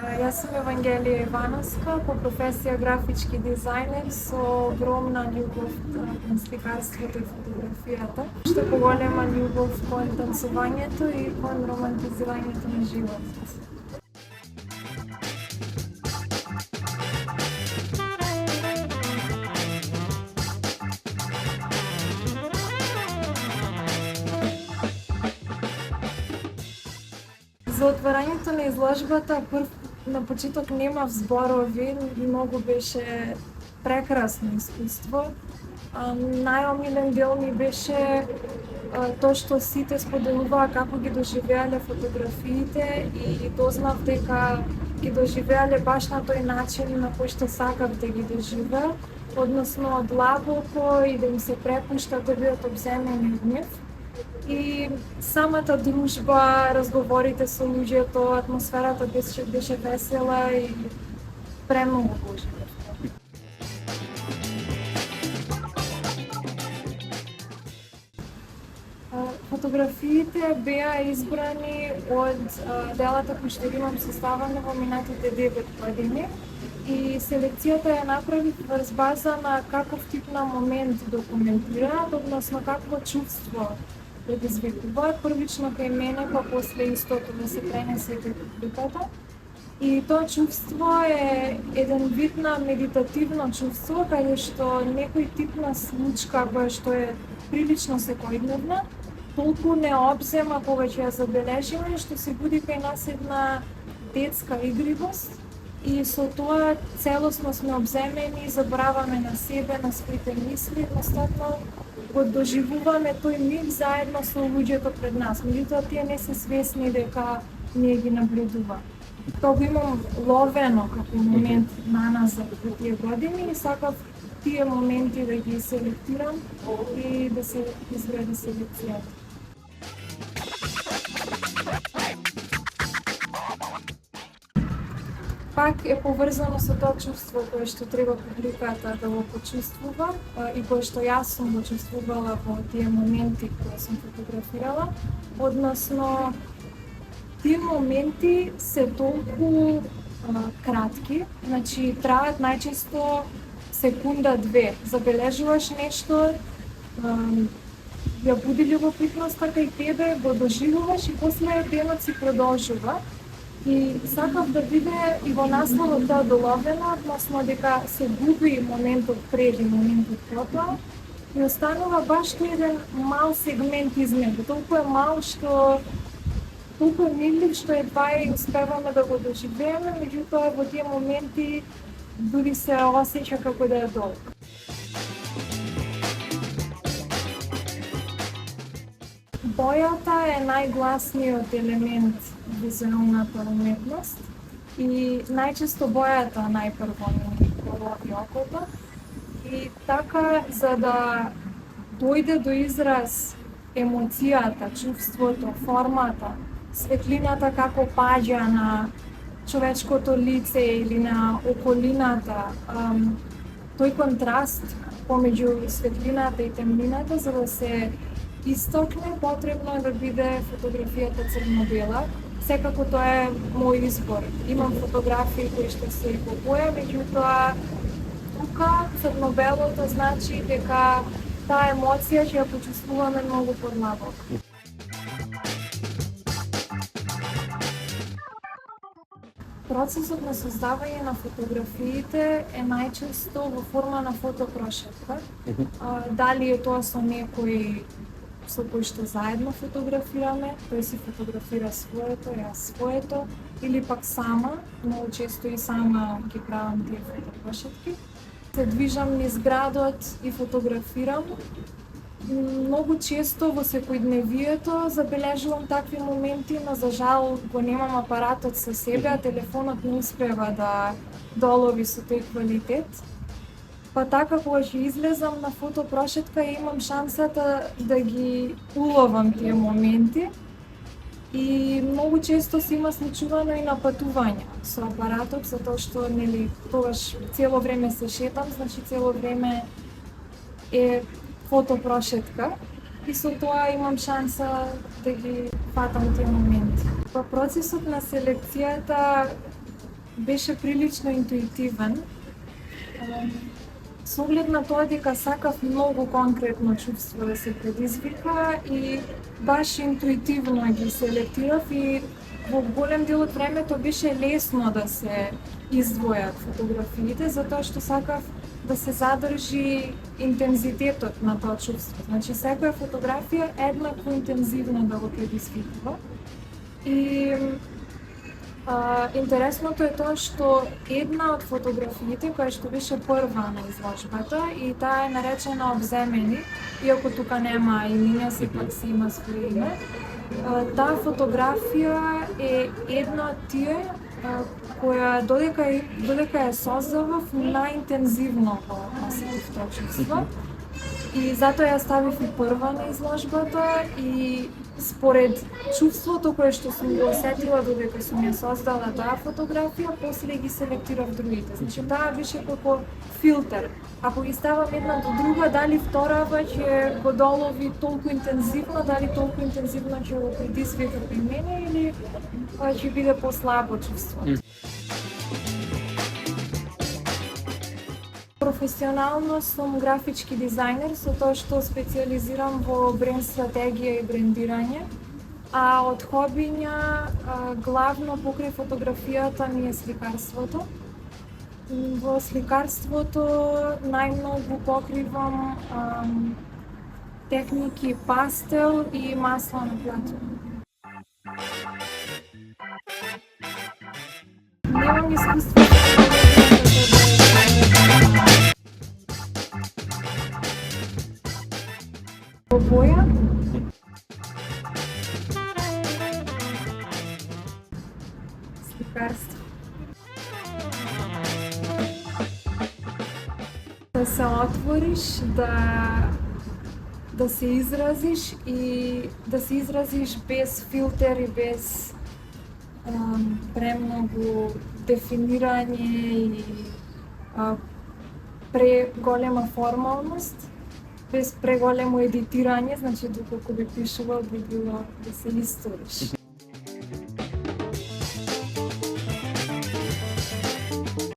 Јас сум Евангелија Ивановска, по професија графички дизајнер со огромна љубов кон сликарството и фотографијата. Уште поголема љубов кон танцувањето и кон романтизирањето на животот. За отварањето на изложбата на почеток немав зборови, многу беше прекрасно искуство. Најомилен дел ми беше тоа што сите споделуваа како ги доживеале фотографиите и дознав дека ги доживеале баш на тој начин на кој што сакав да ги доживеа, односно длабоко и да им се препушта да бидат обземени од нив. И самата дружба, разговорите со луѓето, атмосферата беше весела и премногу го уживав. Фотографиите беа избрани од делата кои што имам составено во минатите 9 години и селекцијата ја направив врз база на каков тип на момент документираат, односно какво чувство предизвикуваат првично кај мене, па после истото да се пренесе кај публиката. И тоа чувство е еден вид на медитативно чувство, каде што некој тип на случка која што е прилично секојдневна, толку не обзема кога ќе ја забележиме, што се буди кај нас една детска игривост и со тоа целосно сме обземени, забораваме на себе, на своите мисли, едноставно го доживуваме тој миг заедно со луѓето пред нас, меѓутоа тие не се свесни дека ние ги наблюдуваме. Тоа го имам ловено како момент наназад во тие години и сакав тие моменти да ги селектирам и да се изведе селекцијата. Пак е поврзано со тоа чувство кое што треба публиката да го почувствува и кое што јас сум го чувствувала во тие моменти кои сум фотографирала. Односно, тие моменти се толку кратки, значи траат најчесто секунда-две. Забележуваш нешто, ја буди љубопитноста кај тебе, го доживуваш и после денот си продолжува. И сакав да биде и во насловот тоа доловено, односно дека се губи моментот пред и моментот потоа и останува баш тој еден мал сегмент измеѓу. Толку е мал што толку е мирлив што едва и успеваме да го доживееме, меѓутоа во тие моменти дури се осеќа како да е долг. Бојата е најгласниот елемент визуелната уметност и најчесто бојата најпрво ни лови окото и така за да дојде до израз емоцијата, чувството, формата, светлината како паѓа на човечкото лице или на околината, тој контраст помеѓу светлината и темнината за да се истокне, потребно е да биде фотографијата црно-бела. Секако тоа е мој избор. Имам фотографии кои што се и по боја, меѓутоа тука црно-белото значи дека таа емоција ќе ја почувствуваме многу подлабоко. Процесот на создавање на фотографиите е најчесто во форма на фотопрошетка. Дали е тоа со некој со кој што заедно фотографираме, тој си фотографира своето, јас своето, или пак сама, многу често и сама ги правам тие фотопрошетки. Се движам низ градот и фотографирам. Многу често во секојдневието забележувам такви моменти, но за жал го немам апаратот со себе, а телефонот не успева да долови со тој квалитет. Па така кога ќе излезам на фотопрошетка имам шансата да ги уловам тие моменти и многу често се има случувано и на патувања со апаратот, затоа што нели тогаш цело време се шетам, значи цело време е фотопрошетка и со тоа имам шанса да ги фатам тие моменти. Во процесот на селекцијата беше прилично интуитивен. Со оглед на тоа дека сакав многу конкретно чувство да се предизвика и баш интуитивно ги селектирав и во голем дел од времето беше лесно да се издвојат фотографиите, затоа што сакав да се задржи интензитетот на тоа чувство. Значи, секоја фотографија еднакво интензивно да го предизвикува. И интересното е тоа што една од фотографиите, која што беше прва на изложбата, и таа е наречена Обземени, иако тука нема имиња, сепак си има своје име, таа фотографија е една од тие која додека ја создавав најинтензивно го осетив тоа чувство. И затоа ја ставив и прва на изложбата и според чувството кое што сум го осетила додека сум ја создала таа фотографија, после ги селектирав другите. Значи таа беше како филтер. Ако ги ставам една до друга, дали вторава ќе го долови толку интензивно, дали толку интензивно ќе го предизвика при мене или ќе биде послабо чувство. Професионално сум графички дизајнер, со тоа што специјализирам во бренд стратегија и брендирање, а од хобиња главно покрај фотографијата ми е сликарството. Во сликарството најмногу покривам техники пастел и масло на платно. Немам искуство во боја. Сликарство. Да се отвориш, да се изразиш и да се изразиш без филтер и без премногу дефинирање и преголема формалност, без преголемо едитирање, значи доколку би пишувал би било да се историш.